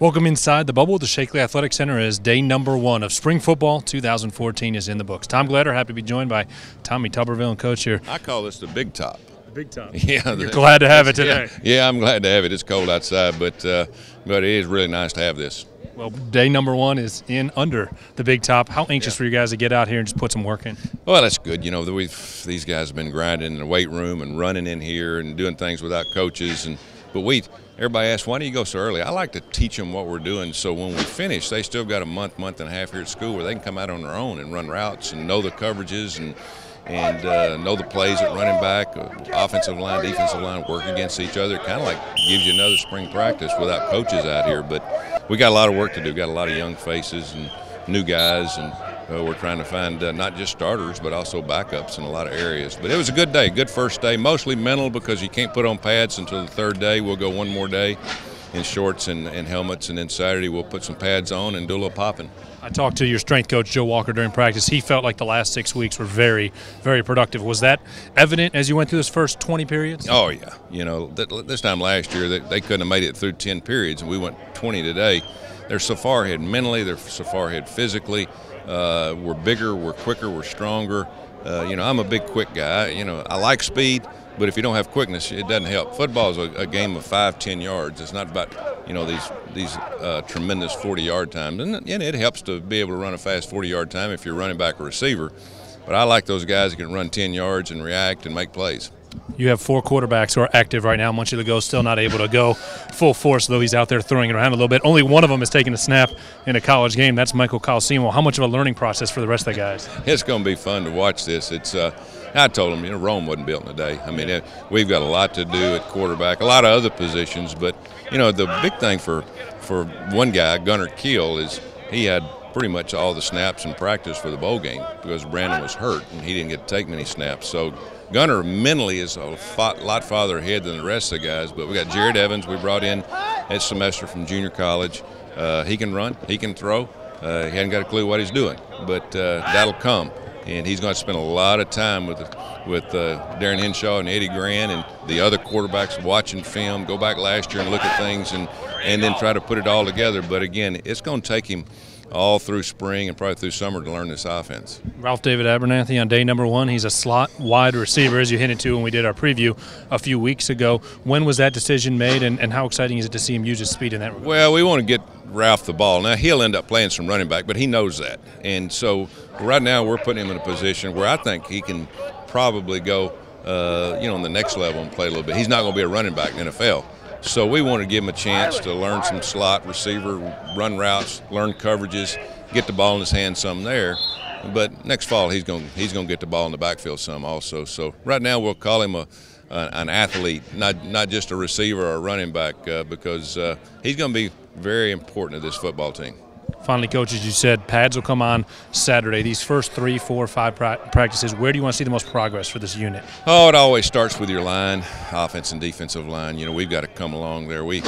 Welcome inside the bubble. The Shakely Athletic Center as day number 1 of spring football 2014 is in the books. Tom Gelehrter, happy to be joined by Tommy Tuberville and Coach here. I call this the big top. The big top. Yeah, you're glad to have it today. Yeah, I'm glad to have it. It's cold outside, but it is really nice to have this. Well, day number 1 is in under the big top. How anxious for you guys to get out here and just put some work in? Well, that's good. You know, these guys have been grinding in the weight room and running in here and doing things without coaches. But everybody asks, why do you go so early? I like to teach them what we're doing so when we finish, they still got a month and a half here at school where they can come out on their own and run routes and know the coverages and know the plays at running back, offensive line, defensive line, work against each other. Kind of like gives you another spring practice without coaches out here. But we got a lot of work to do. Got a lot of young faces and new guys, and we're trying to find not just starters but also backups in a lot of areas. But it was a good day, good first day, mostly mental because you can't put on pads until the third day. We'll go one more day in shorts and helmets, and then Saturday we'll put some pads on and do a little popping. I talked to your strength coach, Joe Walker, during practice. He felt like the last 6 weeks were very, very productive. Was that evident as you went through this first 20 periods? Oh, yeah. You know, this time last year they couldn't have made it through 10 periods, and we went 20 today. They're so far ahead mentally. They're so far ahead physically. We're bigger, we're quicker, we're stronger. You know, I'm a big, quick guy. You know, I like speed, but if you don't have quickness, it doesn't help. Football is a game of 5-10 yards. It's not about, you know, these tremendous 40-yard times. And it helps to be able to run a fast 40-yard time if you're running back or receiver. But I like those guys that can run 10 yards and react and make plays. You have 4 quarterbacks who are active right now. Munchie Legault still not able to go full force, though he's out there throwing it around a little bit. Only one of them has taken a snap in a college game. That's Michael Colosimo. How much of a learning process for the rest of the guys? It's going to be fun to watch this. It's I told them, you know, Rome wasn't built in a day. I mean, we've got a lot to do at quarterback, a lot of other positions. But, you know, the big thing for one guy, Gunnar Keel, is he had pretty much all the snaps in practice for the bowl game because Brandon was hurt and he didn't get to take many snaps. So Gunnar mentally is a lot farther ahead than the rest of the guys. But we got Jared Evans we brought in that semester from junior college. He can run, he can throw. He hasn't got a clue what he's doing, but that'll come. And he's going to spend a lot of time with Darren Henshaw and Eddie Grant and the other quarterbacks watching film, go back last year and look at things and then try to put it all together. But, again, it's going to take him all through spring and probably through summer to learn this offense. Ralph David Abernathy on day number 1. He's a slot wide receiver, as you hinted to when we did our preview a few weeks ago. When was that decision made, and how exciting is it to see him use his speed in that regard? Well, we want to get Ralph the ball. Now, he'll end up playing some running back, but he knows that. And so right now we're putting him in a position where I think he can probably go, you know, on the next level and play a little bit. He's not going to be a running back in the NFL. So we want to give him a chance to learn some slot receiver, run routes, learn coverages, get the ball in his hand some there. But next fall he's going to get the ball in the backfield some also. So right now we'll call him an athlete, not just a receiver or a running back, because he's going to be very important to this football team. Finally, Coach, as you said, pads will come on Saturday. These first 3, 4, 5 practices, where do you want to see the most progress for this unit? Oh, it always starts with your line, offense and defensive line. You know, we've got to come along there. We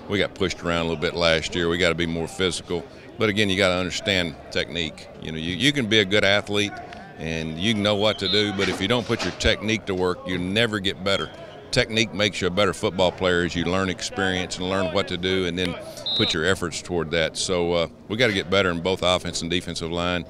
got pushed around a little bit last year. We got to be more physical. But, again, you got to understand technique. You know, you can be a good athlete and you can know what to do, but if you don't put your technique to work, you never get better. Technique makes you a better football player as you learn experience and learn what to do and then put your efforts toward that. So we got to get better in both offense and defensive line.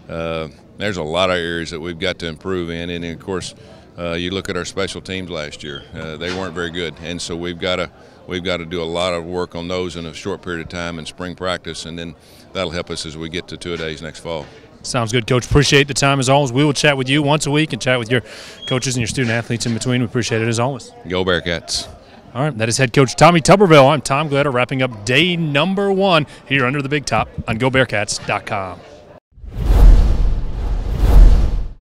There's a lot of areas that we've got to improve in, and of course you look at our special teams last year. They weren't very good, and so we've got to do a lot of work on those in a short period of time in spring practice, and then that'll help us as we get to two-a-days next fall. Sounds good, Coach. Appreciate the time as always. We will chat with you once a week and chat with your coaches and your student athletes in between. We appreciate it as always. Go Bearcats. All right, that is head coach Tommy Tuberville. I'm Tom Gelehrter, wrapping up day number 1 here under the big top on GoBearcats.com.